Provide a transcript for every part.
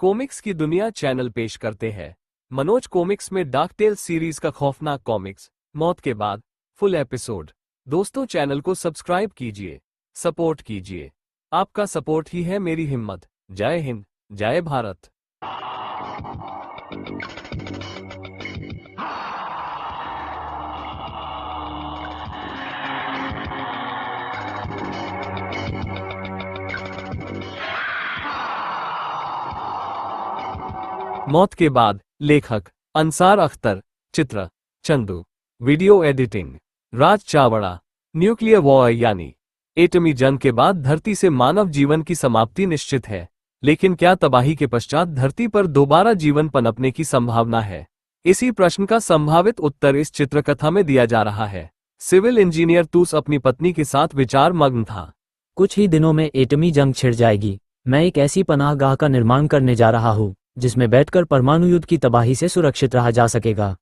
Comics की दुनिया channel पेश करते हैं। मनोज कॉमिक्स में डार्क टेल्स सीरीज का खौफनाक कॉमिक्स मौत के बाद फुल एपिसोड। दोस्तों चैनल को सब्सक्राइब कीजिए, सपोर्ट कीजिए। आपका सपोर्ट ही है मेरी हिम्मत। जय हिंद, जय भारत। मौत के बाद लेखक अंसार अख्तर, चित्र चंदू, वीडियो एडिटिंग राज चावड़ा। न्यूक्लियर वॉर यानी एटमी जंग के बाद धरती से मानव जीवन की समाप्ति निश्चित है, लेकिन क्या तबाही के पश्चात धरती पर दोबारा जीवन पनपने की संभावना है? इसी प्रश्न का संभावित उत्तर इस चित्रकथा में दिया जा रहा है। सिविल इंजीनियर तूस अपनी पत्नी के साथ विचार मग्न था। कुछ ही दिनों में एटमी जंग छिड़ जाएगी। मैं एक ऐसी पनाहगाह का निर्माण करने जा रहा हूँ जिसमें बैठकर परमाणु युद्ध की तबाही से सुरक्षित रहा जा सकेगा।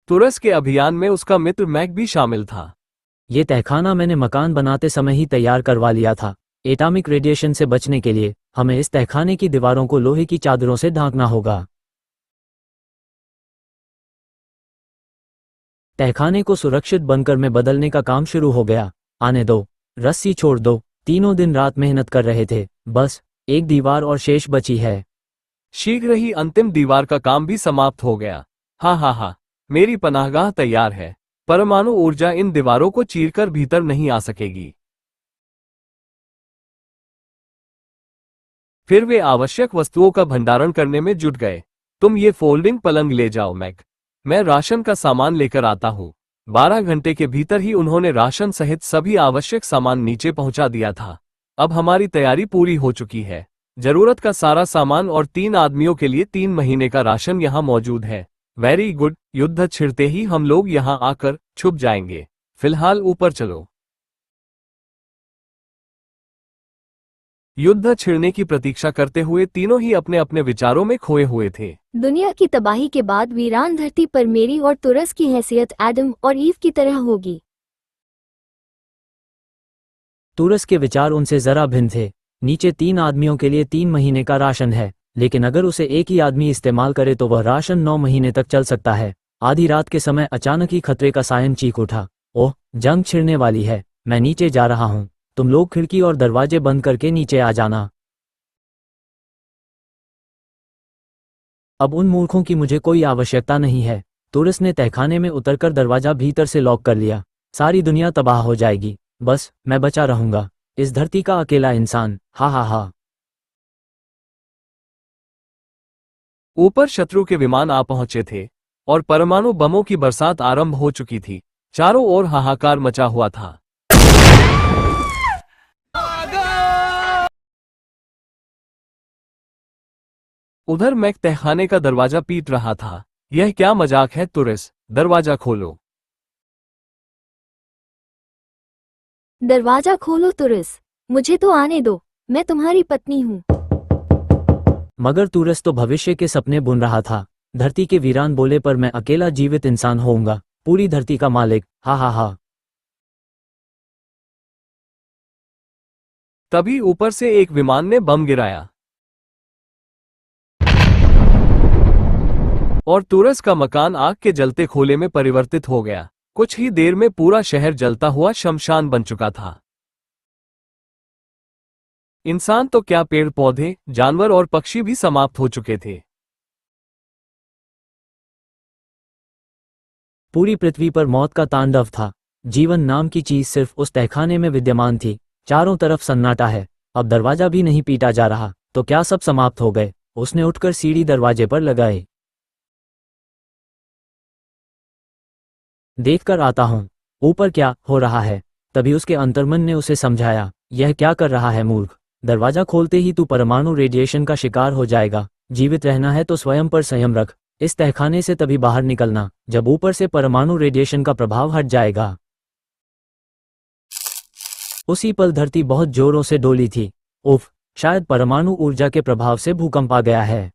तुरस के अभियान में उसका मित्र मैक भी शामिल था। ये तहखाना मैंने मकान बनाते समय ही तैयार करवा लिया था। एटॉमिक रेडिएशन से बचने के लिए हमें इस तहखाने की दीवारों को लोहे की चादरों से ढांकना होगा। तहखाने को सुरक्षित बंकर में बदलने का काम शुरू हो गया। आने दो, रस्सी छोड़ दो। तीनों दिन रात मेहनत कर रहे थे, बस एक दीवार और शेष बची है। शीघ्र ही अंतिम दीवार का काम भी समाप्त हो गया। हा, मेरी पनाहगाह तैयार है। परमाणु ऊर्जा इन दीवारों को चीरकर भीतर नहीं आ सकेगी। फिर वे आवश्यक वस्तुओं का भंडारण करने में जुट गए। तुम ये फोल्डिंग पलंग ले जाओ मैक, मैं राशन का सामान लेकर आता हूँ। 12 घंटे के भीतर ही उन्होंने राशन सहित सभी आवश्यक सामान नीचे पहुंचा दिया था। अब हमारी तैयारी पूरी हो चुकी है। जरूरत का सारा सामान और 3 आदमियों के लिए 3 महीने का राशन यहाँ मौजूद है। Very good. युद्ध छिड़ते ही हम लोग यहाँ आकर छुप जाएंगे। फिलहाल ऊपर चलो। युद्ध छिड़ने की प्रतीक्षा करते हुए तीनों ही अपने अपने विचारों में खोए हुए थे। दुनिया की तबाही के बाद वीरान धरती पर मेरी और तुरस की हैसियत एडम और ईव की तरह होगी। तुरस के विचार उनसे जरा भिन्न थे। नीचे 3 आदमियों के लिए 3 महीने का राशन है, लेकिन अगर उसे एक ही आदमी इस्तेमाल करे तो वह राशन 9 महीने तक चल सकता है। आधी रात के समय अचानक ही खतरे का सायन चीख उठा। ओह, जंग छिड़ने वाली है। मैं नीचे जा रहा हूँ। तुम लोग खिड़की और दरवाजे बंद करके नीचे आ जाना। अब उन मूर्खों की मुझे कोई आवश्यकता नहीं है। तुरस ने तहखाने में उतरकर दरवाजा भीतर से लॉक कर लिया। सारी दुनिया तबाह हो जाएगी, बस मैं बचा रहूंगा, इस धरती का अकेला इंसान। हा। ऊपर शत्रु के विमान आ पहुंचे थे और परमाणु बमों की बरसात आरंभ हो चुकी थी। चारों ओर हाहाकार मचा हुआ था। उधर मैक तहखाने का दरवाजा पीट रहा था। यह क्या मजाक है तुरस, दरवाजा खोलो। दरवाजा खोलो तुरस, मुझे तो आने दो, मैं तुम्हारी पत्नी हूँ। मगर तुरस तो भविष्य के सपने बुन रहा था। धरती के वीरान बोले पर मैं अकेला जीवित इंसान होऊंगा, पूरी धरती का मालिक। हा। तभी ऊपर से एक विमान ने बम गिराया और तुरस का मकान आग के जलते खोले में परिवर्तित हो गया। कुछ ही देर में पूरा शहर जलता हुआ शमशान बन चुका था। इंसान तो क्या, पेड़ पौधे, जानवर और पक्षी भी समाप्त हो चुके थे। पूरी पृथ्वी पर मौत का तांडव था। जीवन नाम की चीज सिर्फ उस तहखाने में विद्यमान थी। चारों तरफ सन्नाटा है। अब दरवाजा भी नहीं पीटा जा रहा, तो क्या सब समाप्त हो गए? उसने उठकर सीढ़ी दरवाजे पर लगाई। देखकर आता हूँ ऊपर क्या हो रहा है। तभी उसके अंतर्मन ने उसे समझाया, यह क्या कर रहा है मूर्ख। दरवाजा खोलते ही तू परमाणु रेडिएशन का शिकार हो जाएगा। जीवित रहना है तो स्वयं पर संयम रख। इस तहखाने से तभी बाहर निकलना जब ऊपर से परमाणु रेडिएशन का प्रभाव हट जाएगा। उसी पल धरती बहुत जोरों से डोली थी। उफ, शायद परमाणु ऊर्जा के प्रभाव से भूकंप आ गया है।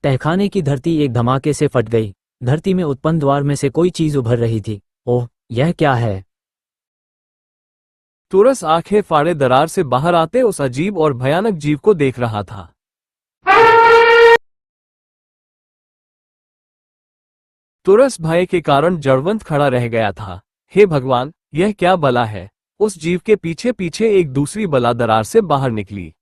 तहखाने की धरती एक धमाके से फट गई। धरती में उत्पन्न द्वार में से कोई चीज उभर रही थी। ओह, यह क्या है? तुरस आंखें फाड़े दरार से बाहर आते उस अजीब और भयानक जीव को देख रहा था। तुरस भय के कारण जड़वंत खड़ा रह गया था। हे भगवान, यह क्या बला है? उस जीव के पीछे पीछे एक दूसरी बला दरार से बाहर निकली।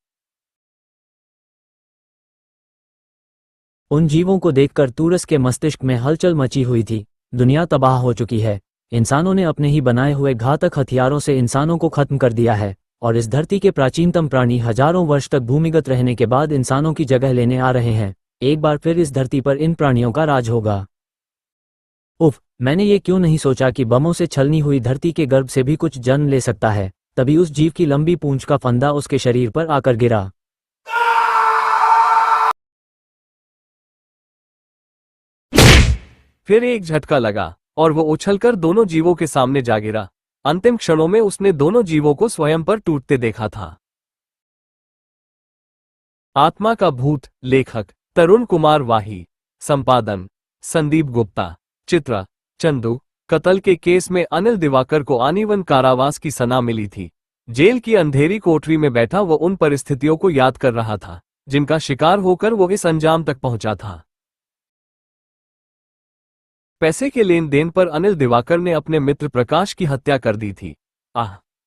उन जीवों को देखकर तुरस के मस्तिष्क में हलचल मची हुई थी। दुनिया तबाह हो चुकी है। इंसानों ने अपने ही बनाए हुए घातक हथियारों से इंसानों को खत्म कर दिया है, और इस धरती के प्राचीनतम प्राणी हजारों वर्ष तक भूमिगत रहने के बाद इंसानों की जगह लेने आ रहे हैं। एक बार फिर इस धरती पर इन प्राणियों का राज होगा। उफ, मैंने ये क्यों नहीं सोचा कि बमों से छलनी हुई धरती के गर्भ से भी कुछ जन्म ले सकता है। तभी उस जीव की लंबी पूंछ का फंदा उसके शरीर पर आकर गिरा। फिर एक झटका लगा और वो उछलकर दोनों जीवों के सामने जा गिरा। अंतिम क्षणों में उसने दोनों जीवों को स्वयं पर टूटते देखा था। आत्मा का भूत। लेखक तरुण कुमार वाही। संपादन संदीप गुप्ता। चित्र चंदू। कत्ल के केस में अनिल दिवाकर को आजीवन कारावास की सजा मिली थी। जेल की अंधेरी कोठरी में बैठा वो उन परिस्थितियों को याद कर रहा था जिनका शिकार होकर वो इस अंजाम तक पहुंचा था। पैसे के लेन देन पर अनिल दिवाकर ने अपने मित्र प्रकाश की हत्या कर दी थी।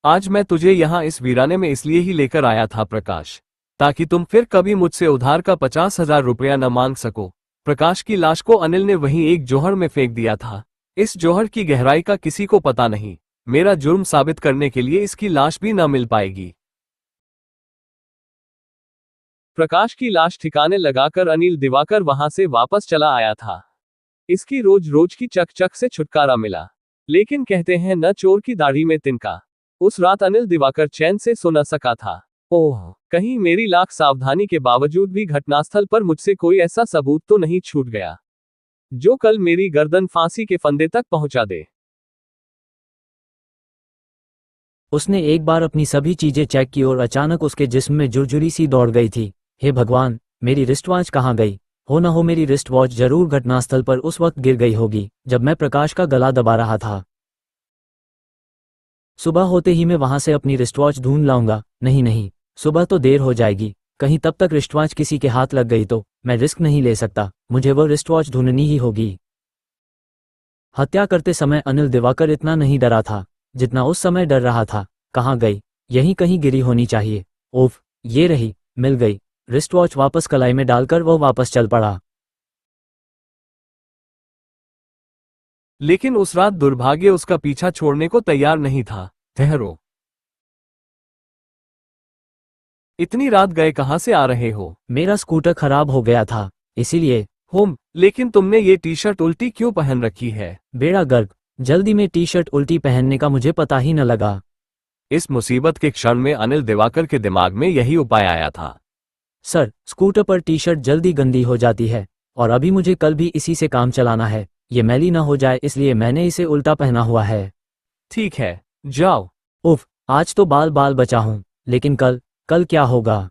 आज मैं तुझे यहां इस वीराने में इसलिए ही लेकर आया था प्रकाश, ताकि तुम फिर कभी मुझसे उधार का 50,000 रुपया न मांग सको। प्रकाश की लाश को अनिल ने वहीं एक जोहड़ में फेंक दिया था। इस जोहड़ की गहराई का किसी को पता नहीं। मेरा जुर्म साबित करने के लिए इसकी लाश भी न मिल पाएगी। प्रकाश की लाश ठिकाने लगाकर अनिल दिवाकर वहां से वापस चला आया था। इसकी रोज रोज की चकचक से छुटकारा मिला, लेकिन कहते हैं न चोर की दाढ़ी में तिनका। उस रात अनिल दिवाकर चैन से सो न सका था। ओह, कहीं मेरी लाख सावधानी के बावजूद भी घटनास्थल पर मुझसे कोई ऐसा सबूत तो नहीं छूट गया जो कल मेरी गर्दन फांसी के फंदे तक पहुंचा दे। उसने एक बार अपनी सभी चीजें चेक की और अचानक उसके जिस्म में झुरझुरी सी दौड़ गई थी। हे भगवान, मेरी रिस्ट वॉच कहाँ गई? हो न हो मेरी रिस्ट वॉच जरूर घटनास्थल पर उस वक्त गिर गई होगी जब मैं प्रकाश का गला दबा रहा था। सुबह होते ही मैं वहां से अपनी रिस्ट वॉच ढूंढ लाऊंगा। नहीं, सुबह तो देर हो जाएगी। कहीं तब तक रिस्ट वॉच किसी के हाथ लग गई तो मैं रिस्क नहीं ले सकता। मुझे वो रिस्ट वॉच ढूंढनी ही होगी। हत्या करते समय अनिल दिवाकर इतना नहीं डरा था जितना उस समय डर रहा था। कहाँ गई? यहीं कहीं गिरी होनी चाहिए। ओफ, ये रही, मिल गई। रिस्ट वॉच वापस कलाई में डालकर वो वापस चल पड़ा। लेकिन उस रात दुर्भाग्य उसका पीछा छोड़ने को तैयार नहीं था। ठहरो, इतनी रात गए कहां से आ रहे हो? मेरा स्कूटर खराब हो गया था, इसीलिए। लेकिन तुमने ये टी शर्ट उल्टी क्यों पहन रखी है? बेड़ा गर्क, जल्दी में टी शर्ट उल्टी पहनने का मुझे पता ही न लगा। इस मुसीबत के क्षण में अनिल दिवाकर के दिमाग में यही उपाय आया था। सर, स्कूटर पर टी शर्ट जल्दी गंदी हो जाती है और अभी मुझे कल भी इसी से काम चलाना है। ये मैली ना हो जाए इसलिए मैंने इसे उल्टा पहना हुआ है। ठीक है, जाओ। उफ, आज तो बाल बाल बचा हूं, लेकिन कल क्या होगा?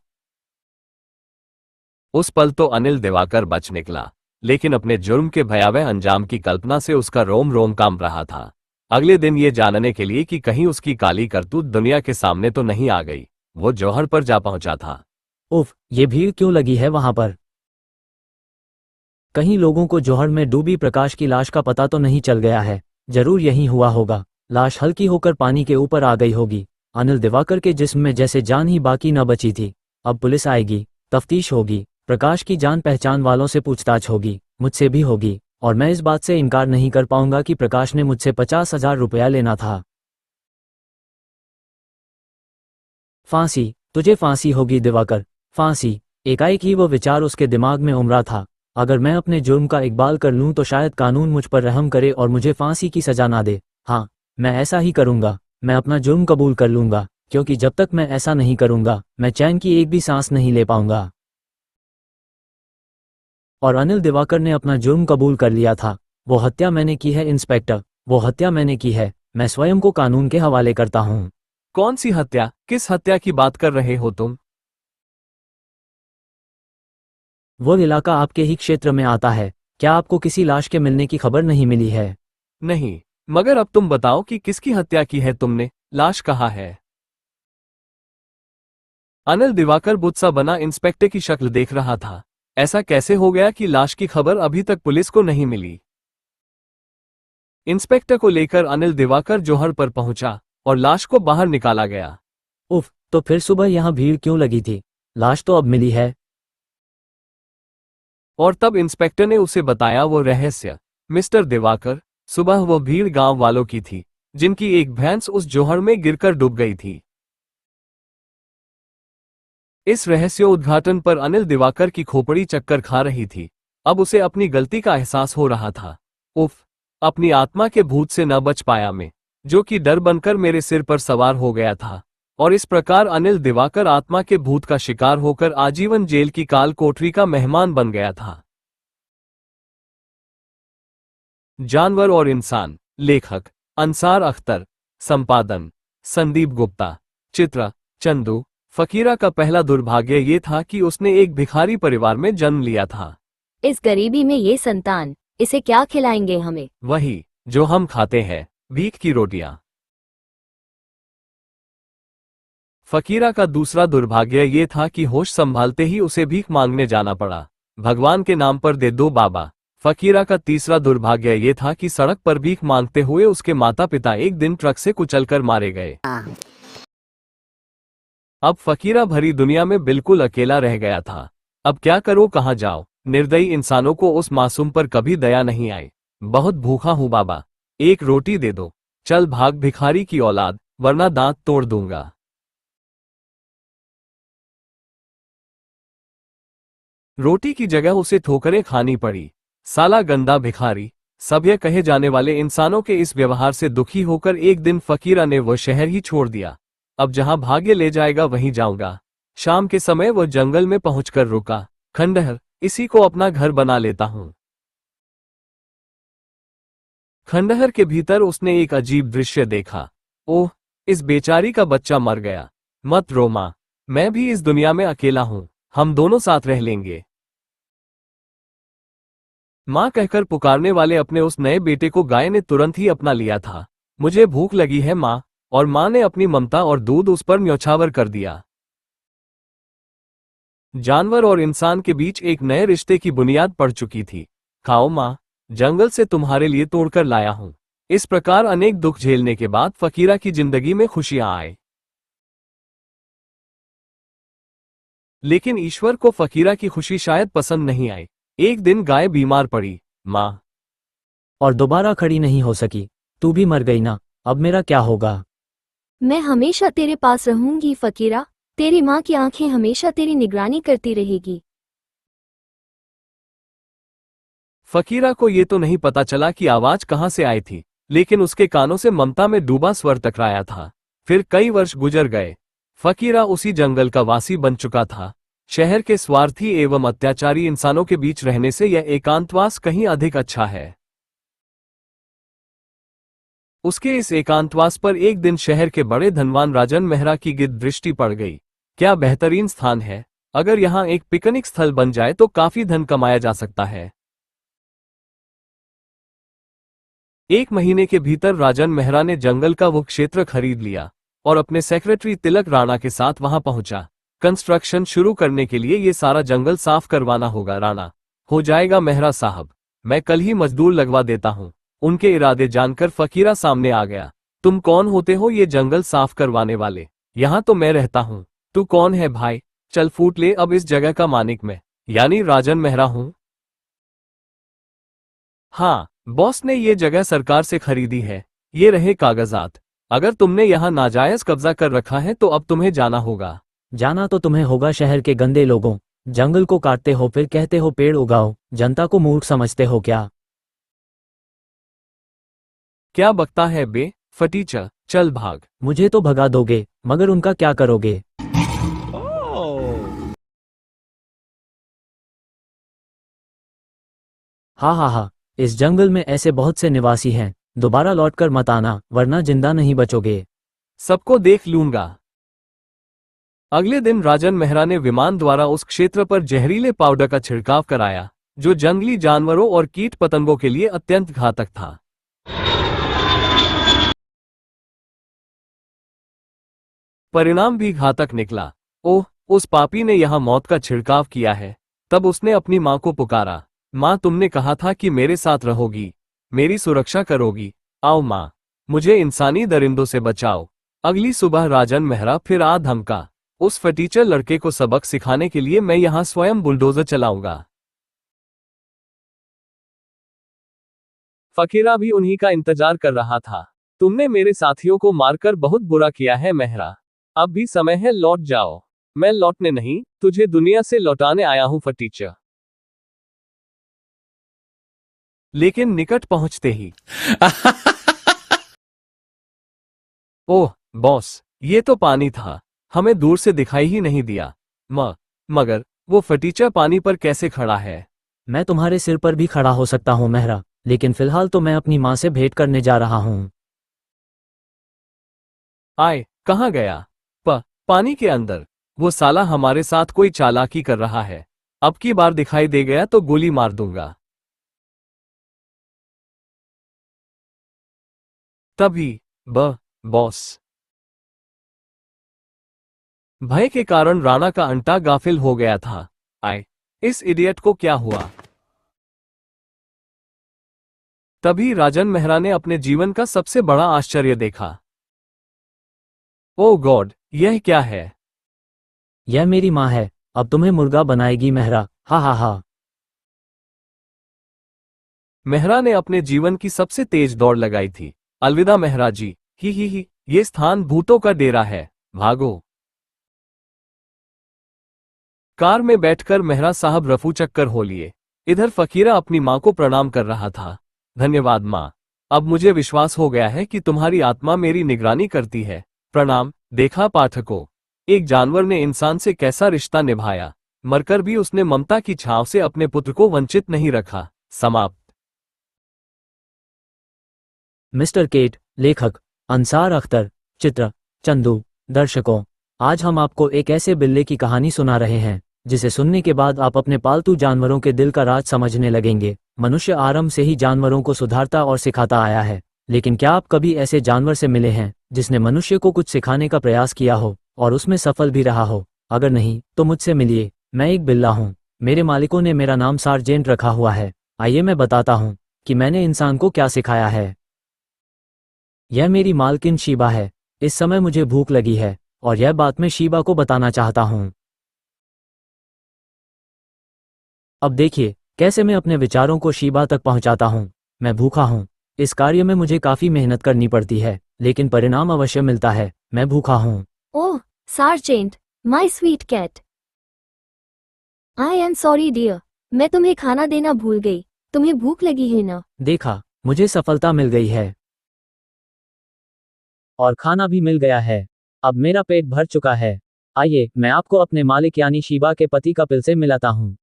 उस पल तो अनिल दिवाकर बच निकला, लेकिन अपने जुर्म के भयावह अंजाम की कल्पना से उसका रोम रोम कांप रहा था। अगले दिन ये जानने के लिए कि कहीं उसकी काली करतूत दुनिया के सामने तो नहीं आ गई, वो जौहर पर जा पहुंचा था। उफ, ये भीड़ क्यों लगी है वहां पर? कहीं लोगों को जौहर में डूबी प्रकाश की लाश का पता तो नहीं चल गया है? जरूर यही हुआ होगा। लाश हल्की होकर पानी के ऊपर आ गई होगी। अनिल दिवाकर के जिस्म में जैसे जान ही बाकी न बची थी। अब पुलिस आएगी, तफ्तीश होगी, प्रकाश की जान पहचान वालों से पूछताछ होगी, मुझसे भी होगी, और मैं इस बात से इनकार नहीं कर पाऊंगा कि प्रकाश ने मुझसे 50,000 रुपया लेना था। फांसी, तुझे फांसी होगी दिवाकर, फांसी। एकाएक ही वो विचार उसके दिमाग में उमड़ा था। अगर मैं अपने जुर्म का इकबाल कर लूं तो शायद कानून मुझ पर रहम करे और मुझे फांसी की सजा ना दे। हाँ, मैं ऐसा ही करूंगा। मैं अपना जुर्म कबूल कर लूंगा, क्योंकि जब तक मैं ऐसा नहीं करूंगा मैं चैन की एक भी सांस नहीं ले पाऊंगा। और अनिल दिवाकर ने अपना जुर्म कबूल कर लिया था। वो हत्या मैंने की है इंस्पेक्टर, वो हत्या मैंने की है। मैं स्वयं को कानून के हवाले करता हूँ। कौन सी हत्या? किस हत्या की बात कर रहे हो तुम? वो इलाका आपके ही क्षेत्र में आता है। क्या आपको किसी लाश के मिलने की खबर नहीं मिली है? नहीं, मगर अब तुम बताओ कि किसकी हत्या की है तुमने? लाश कहाँ है? अनिल दिवाकर बुत्सा बना इंस्पेक्टर की शक्ल देख रहा था। ऐसा कैसे हो गया कि लाश की खबर अभी तक पुलिस को नहीं मिली? इंस्पेक्टर को लेकर अनिल दिवाकर जोहर पर पहुंचा और लाश को बाहर निकाला गया। उफ, तो फिर सुबह यहाँ भीड़ क्यों लगी थी? लाश तो अब मिली है। और तब इंस्पेक्टर ने उसे बताया वो रहस्य। मिस्टर दिवाकर, सुबह वो भीड़ गांव वालों की थी, जिनकी एक भैंस उस जोहर में गिरकर डूब गई थी। इस रहस्योद्घाटन पर अनिल दिवाकर की खोपड़ी चक्कर खा रही थी। अब उसे अपनी गलती का एहसास हो रहा था। उफ, अपनी आत्मा के भूत से न बच पाया मैं, जो कि डर बनकर मेरे सिर पर सवार हो गया था। और इस प्रकार अनिल दिवाकर आत्मा के भूत का शिकार होकर आजीवन जेल की काल कोठरी का मेहमान बन गया था। जानवर और इंसान। लेखक अंसार अख्तर। संपादन संदीप गुप्ता। चित्र चंदू। फकीरा का पहला दुर्भाग्य ये था कि उसने एक भिखारी परिवार में जन्म लिया था। इस गरीबी में ये संतान, इसे क्या खिलाएंगे हमें? वही जो हम खाते हैं, भीख की रोटियां। फकीरा का दूसरा दुर्भाग्य ये था कि होश संभालते ही उसे भीख मांगने जाना पड़ा। भगवान के नाम पर दे दो बाबा। फकीरा का तीसरा दुर्भाग्य ये था कि सड़क पर भीख मांगते हुए उसके माता पिता एक दिन ट्रक से कुचलकर मारे गए। अब फकीरा भरी दुनिया में बिल्कुल अकेला रह गया था। अब क्या करो, कहाँ जाओ? निर्दयी इंसानों को उस मासूम पर कभी दया नहीं आई। बहुत भूखा हूं बाबा, एक रोटी दे दो। चल भाग भिखारी की औलाद, वरना दांत तोड़ दूंगा। रोटी की जगह उसे ठोकरें खानी पड़ी। साला गंदा भिखारी। सभ्य कहे जाने वाले इंसानों के इस व्यवहार से दुखी होकर एक दिन फकीरा ने वह शहर ही छोड़ दिया। अब जहां भाग्य ले जाएगा वहीं जाऊंगा। शाम के समय वह जंगल में पहुंचकर रुका। खंडहर, इसी को अपना घर बना लेता हूं। खंडहर के भीतर उसने एक अजीब दृश्य देखा। ओह, इस बेचारी का बच्चा मर गया। मत रो मां, मैं भी इस दुनिया में अकेला हूं, हम दोनों साथ रह लेंगे। मां कहकर पुकारने वाले अपने उस नए बेटे को गाय ने तुरंत ही अपना लिया था। मुझे भूख लगी है मां, और मां ने अपनी ममता और दूध उस पर न्यौछावर कर दिया। जानवर और इंसान के बीच एक नए रिश्ते की बुनियाद पड़ चुकी थी। खाओ मां, जंगल से तुम्हारे लिए तोड़कर लाया हूं। इस प्रकार अनेक दुख झेलने के बाद फकीरा की जिंदगी में खुशियां आए। लेकिन ईश्वर को फकीरा की खुशी शायद पसंद नहीं आई। एक दिन गाय बीमार पड़ी। मां और दोबारा खड़ी नहीं हो सकी। तू भी मर गई ना, अब मेरा क्या होगा? मैं हमेशा तेरे पास रहूंगी फकीरा, तेरी माँ की आंखें हमेशा तेरी निगरानी करती रहेगी। फकीरा को ये तो नहीं पता चला कि आवाज कहां से आई थी, लेकिन उसके कानों से ममता में डूबा स्वर टकराया था। फिर कई वर्ष गुजर गए। फकीरा उसी जंगल का वासी बन चुका था। शहर के स्वार्थी एवं अत्याचारी इंसानों के बीच रहने से यह एकांतवास कहीं अधिक अच्छा है। उसके इस एकांतवास पर एक दिन शहर के बड़े धनवान राजन मेहरा की गिद्ध दृष्टि पड़ गई। क्या बेहतरीन स्थान है! अगर यहाँ एक पिकनिक स्थल बन जाए तो काफी धन कमाया जा सकता है। एक महीने के भीतर राजन मेहरा ने जंगल का वो क्षेत्र खरीद लिया और अपने सेक्रेटरी तिलक राणा के साथ वहां पहुंचा। कंस्ट्रक्शन शुरू करने के लिए ये सारा जंगल साफ करवाना होगा राणा। हो जाएगा मेहरा साहब, मैं कल ही मजदूर लगवा देता हूं। उनके इरादे जानकर फकीरा सामने आ गया। तुम कौन होते हो ये जंगल साफ करवाने वाले? यहां तो मैं रहता हूं। तू कौन है भाई? चल फूट ले, अब इस जगह का मालिक मैं, यानी राजन मेहरा हूं। हाँ, बॉस ने ये जगह सरकार से खरीदी है। ये रहे कागजात। अगर तुमने यहाँ नाजायज कब्जा कर रखा है तो अब तुम्हें जाना होगा। जाना तो तुम्हें होगा शहर के गंदे लोगों। जंगल को काटते हो फिर कहते हो पेड़ उगाओ। जनता को मूर्ख समझते हो क्या? क्या बकता है बे फटीचा, चल भाग। मुझे तो भगा दोगे, मगर उनका क्या करोगे? हाँ हाँ हाँ, इस जंगल में ऐसे बहुत से निवासी हैं। दोबारा लौटकर मत आना, वरना जिंदा नहीं बचोगे। सबको देख लूंगा। अगले दिन राजन मेहरा ने विमान द्वारा उस क्षेत्र पर जहरीले पाउडर का छिड़काव कराया, जो जंगली जानवरों और कीट पतंगों के लिए अत्यंत घातक था। परिणाम भी घातक निकला। ओह, उस पापी ने यहाँ मौत का छिड़काव किया है। तब उसने अपनी माँ को पुकारा। माँ, तुमने कहा था कि मेरे साथ रहोगी, मेरी सुरक्षा करोगी। आओ माँ, मुझे इंसानी दरिंदों से बचाओ। अगली सुबह राजन मेहरा फिर आ धमका। उस फटीचर लड़के को सबक सिखाने के लिए मैं यहाँ स्वयं बुलडोजर चलाऊंगा। फकीरा भी उन्हीं का इंतजार कर रहा था। तुमने मेरे साथियों को मारकर बहुत बुरा किया है मेहरा। अब भी समय है, लौट जाओ। मैं लौटने नहीं, तुझे दुनिया से लौटाने आया हूं फटीचर। लेकिन निकट पहुंचते ही ओह बॉस, ये तो पानी था, हमें दूर से दिखाई ही नहीं दिया। मगर वो फटीचर पानी पर कैसे खड़ा है? मैं तुम्हारे सिर पर भी खड़ा हो सकता हूँ मेहरा, लेकिन फिलहाल तो मैं अपनी माँ से भेंट करने जा रहा हूँ। आए, कहाँ गया? पानी के अंदर। वो साला हमारे साथ कोई चालाकी कर रहा है। अब की बार दिखाई दे गया तो गोली मार दूंगा। तभी बॉस, भय के कारण राणा का अंटा गाफिल हो गया था। आए, इस इडियट को क्या हुआ? तभी राजन मेहरा ने अपने जीवन का सबसे बड़ा आश्चर्य देखा। ओ गॉड, यह क्या है? यह मेरी माँ है, अब तुम्हें मुर्गा बनाएगी मेहरा, हा हा हा। मेहरा ने अपने जीवन की सबसे तेज दौड़ लगाई थी। अलविदा मेहरा जी, ही, ये स्थान भूतों का डेरा है, भागो। कार में बैठकर मेहरा साहब रफू चक्कर हो लिए। इधर फकीरा अपनी माँ को प्रणाम कर रहा था। धन्यवाद माँ, अब मुझे विश्वास हो गया है कि तुम्हारी आत्मा मेरी निगरानी करती है। प्रणाम। देखा पाठकों, एक जानवर ने इंसान से कैसा रिश्ता निभाया, मरकर भी उसने ममता की छांव से अपने पुत्र को वंचित नहीं रखा। समाप्त। मिस्टर केट, लेखक अंसार अख्तर, चित्र चंदू। दर्शकों, आज हम आपको एक ऐसे बिल्ले की कहानी सुना रहे हैं जिसे सुनने के बाद आप अपने पालतू जानवरों के दिल का राज समझने लगेंगे। मनुष्य आरंभ से ही जानवरों को सुधारता और सिखाता आया है, लेकिन क्या आप कभी ऐसे जानवर से मिले हैं जिसने मनुष्य को कुछ सिखाने का प्रयास किया हो और उसमें सफल भी रहा हो? अगर नहीं तो मुझसे मिलिए। मैं एक बिल्ला हूँ, मेरे मालिकों ने मेरा नाम सार्जेंट रखा हुआ है। आइए मैं बताता हूँ कि मैंने इंसान को क्या सिखाया है। यह मेरी मालकिन शीबा है। इस समय मुझे भूख लगी है और यह बात मैं शीबा को बताना चाहता हूँ। अब देखिए कैसे मैं अपने विचारों को शीबा तक पहुंचाता हूँ। मैं भूखा हूँ। इस कार्य में मुझे काफी मेहनत करनी पड़ती है, लेकिन परिणाम अवश्य मिलता है। मैं भूखा हूँ। Oh sergeant, my sweet cat. I am sorry dear, मैं तुम्हें खाना देना भूल गई। तुम्हें भूख लगी है ना? देखा, मुझे सफलता मिल गई है और खाना भी मिल गया है। अब मेरा पेट भर चुका है। आइए मैं आपको अपने मालिक यानी शीबा के पति कपिल से मिलाता हूँ।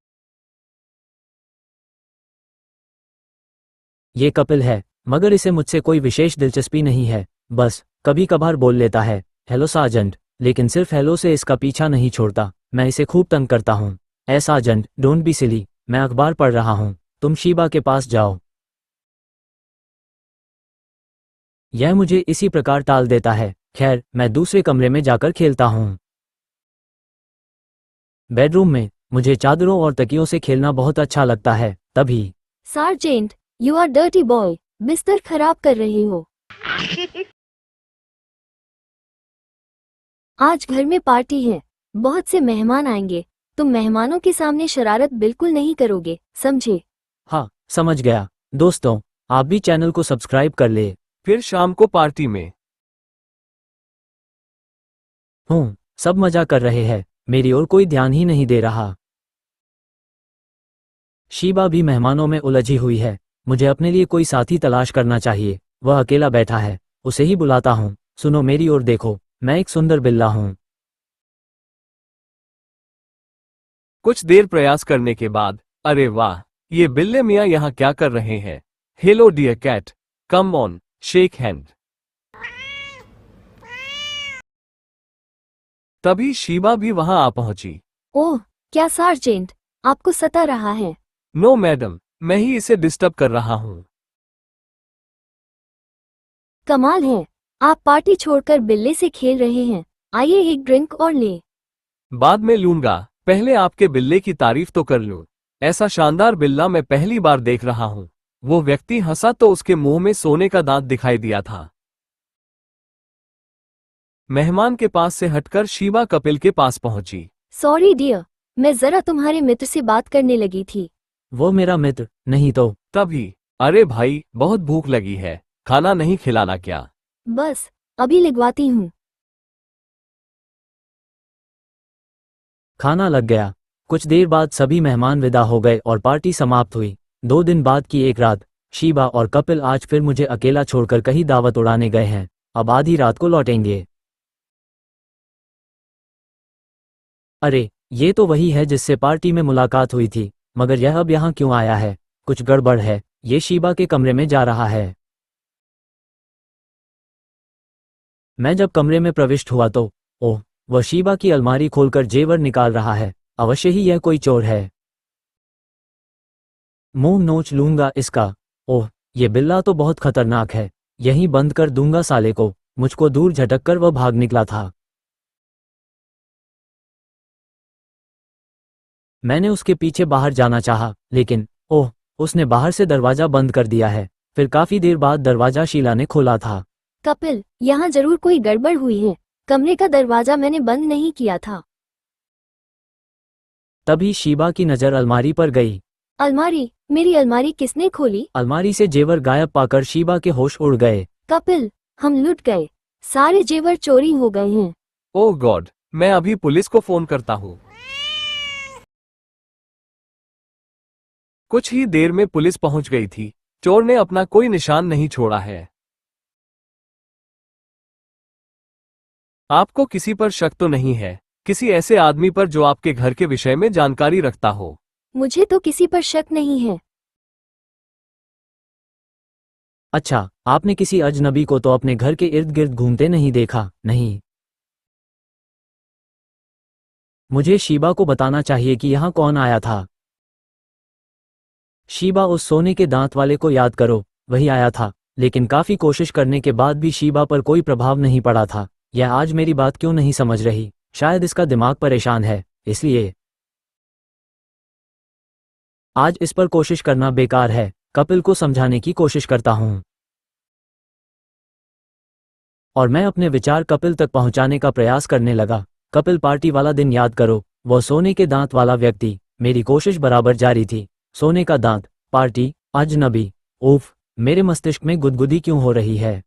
ये कपिल है, मगर इसे मुझसे कोई विशेष दिलचस्पी नहीं है। बस कभी कभार बोल लेता है, हेलो सार्जेंट, लेकिन सिर्फ हेलो से इसका पीछा नहीं छोड़ता। मैं इसे खूब तंग करता हूँ। ए सार्जेंट, डोंट बी सिली, मैं अखबार पढ़ रहा हूँ, तुम शीबा के पास जाओ। यह मुझे इसी प्रकार टाल देता है। खैर, मैं दूसरे कमरे में जाकर खेलता हूँ। बेडरूम में मुझे चादरों और तकियों से खेलना बहुत अच्छा लगता है। तभी sergeant, you are dirty boy, बिस्तर खराब कर रहे हो। आज घर में पार्टी है, बहुत से मेहमान आएंगे। तुम मेहमानों के सामने शरारत बिल्कुल नहीं करोगे, समझे? हाँ, समझ गया। दोस्तों, आप भी चैनल को सब्सक्राइब कर ले। फिर शाम को पार्टी में सब मजा कर रहे हैं, मेरी ओर कोई ध्यान ही नहीं दे रहा। शीबा भी मेहमानों में उलझी हुई है। मुझे अपने लिए कोई साथी तलाश करना चाहिए। वह अकेला बैठा है, उसे ही बुलाता हूँ। सुनो, मेरी ओर देखो, मैं एक सुंदर बिल्ला हूँ। कुछ देर प्रयास करने के बाद, अरे वाह, ये बिल्ले मियाँ यहाँ क्या कर रहे हैं? Hello dear cat, come on, shake hand. तभी शीबा भी वहां आ पहुंची। ओह, क्या सार्जेंट आपको सता रहा है? नो मैडम, मैं ही इसे डिस्टर्ब कर रहा हूँ। कमाल है, आप पार्टी छोड़कर बिल्ले से खेल रहे हैं। आइए एक ड्रिंक और ले। बाद में लूंगा, पहले आपके बिल्ले की तारीफ तो कर लूं। ऐसा शानदार बिल्ला मैं पहली बार देख रहा हूं। वो व्यक्ति हंसा तो उसके मुंह में सोने का दांत दिखाई दिया था। मेहमान के पास से हटकर शीबा कपिल के पास पहुंची। सॉरी डियर, मैं जरा तुम्हारे मित्र से बात करने लगी थी। वो मेरा मित्र नहीं तो। तभी, अरे भाई बहुत भूख लगी है, खाना नहीं खिलाना क्या? बस अभी लगवाती हूँ। खाना लग गया। कुछ देर बाद सभी मेहमान विदा हो गए और पार्टी समाप्त हुई। 2 दिन बाद की एक रात, शीबा और कपिल आज फिर मुझे अकेला छोड़कर कहीं दावत उड़ाने गए हैं। अब आधी रात को लौटेंगे। अरे, ये तो वही है जिससे पार्टी में मुलाकात हुई थी, मगर यह अब यहाँ क्यों आया है? कुछ गड़बड़ है। ये शीबा के कमरे में जा रहा है। मैं जब कमरे में प्रविष्ट हुआ तो ओह, वह शीबा की अलमारी खोलकर जेवर निकाल रहा है। अवश्य ही यह कोई चोर है। मुंह नोच लूंगा इसका। ओह, ये बिल्ला तो बहुत खतरनाक है। यहीं बंद कर दूंगा साले को। मुझको दूर झटककर वह भाग निकला था। मैंने उसके पीछे बाहर जाना चाहा, लेकिन ओह, उसने बाहर से दरवाजा बंद कर दिया है। फिर काफी देर बाद दरवाजा शीला ने खोला था। कपिल, यहाँ जरूर कोई गड़बड़ हुई है। कमरे का दरवाजा मैंने बंद नहीं किया था। तभी शीबा की नजर अलमारी पर गई। अलमारी? मेरी अलमारी किसने खोली? अलमारी से जेवर गायब पाकर शीबा के होश उड़ गए। कपिल, हम लुट गए। सारे जेवर चोरी हो गए हैं। ओह गॉड, मैं अभी पुलिस को फोन करता हूँ। कुछ ही देर में पुलिस पहुंच गई थी। चोर ने अपना कोई निशान नहीं छोड़ा है। आपको किसी पर शक तो नहीं है? किसी ऐसे आदमी पर जो आपके घर के विषय में जानकारी रखता हो? मुझे तो किसी पर शक नहीं है। अच्छा, आपने किसी अजनबी को तो अपने घर के इर्द गिर्द घूमते नहीं देखा? नहीं। मुझे शीबा को बताना चाहिए कि यहाँ कौन आया था। शीबा, उस सोने के दांत वाले को याद करो, वही आया था। लेकिन काफी कोशिश करने के बाद भी शीबा पर कोई प्रभाव नहीं पड़ा था। यह आज मेरी बात क्यों नहीं समझ रही? शायद इसका दिमाग परेशान है, इसलिए आज इस पर कोशिश करना बेकार है। कपिल को समझाने की कोशिश करता हूं और मैं अपने विचार कपिल तक पहुंचाने का प्रयास करने लगा। कपिल, पार्टी वाला दिन याद करो, वो सोने के दांत वाला व्यक्ति। मेरी कोशिश बराबर जारी थी। सोने का दांत, पार्टी, अजनबी। उफ, मेरे मस्तिष्क में गुदगुदी क्यों हो रही है?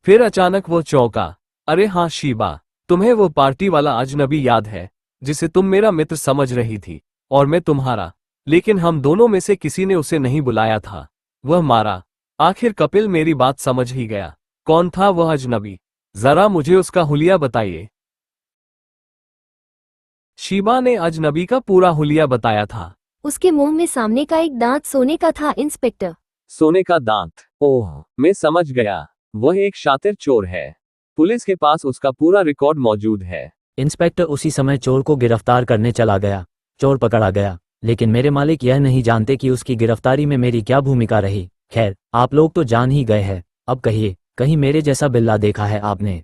फिर अचानक वो चौंका। अरे हाँ शीबा, तुम्हें वो पार्टी वाला अजनबी याद है जिसे तुम मेरा मित्र समझ रही थी और मैं तुम्हारा? लेकिन हम दोनों में से किसी ने उसे नहीं बुलाया था, वह मारा। आखिर कपिल मेरी बात समझ ही गया। कौन था वह अजनबी? जरा मुझे उसका हुलिया बताइए। शीबा ने अजनबी का पूरा हुलिया बताया था। उसके मुंह में सामने का एक दांत सोने का था इंस्पेक्टर। सोने का दांत? ओह, मैं समझ गया, वह एक शातिर चोर है। पुलिस के पास उसका पूरा रिकॉर्ड मौजूद है। इंस्पेक्टर उसी समय चोर को गिरफ्तार करने चला गया। चोर पकड़ा गया, लेकिन मेरे मालिक यह नहीं जानते कि उसकी गिरफ्तारी में मेरी क्या भूमिका रही। खैर, आप लोग तो जान ही गए हैं। अब कहिए, कहीं मेरे जैसा बिल्ला देखा है आपने?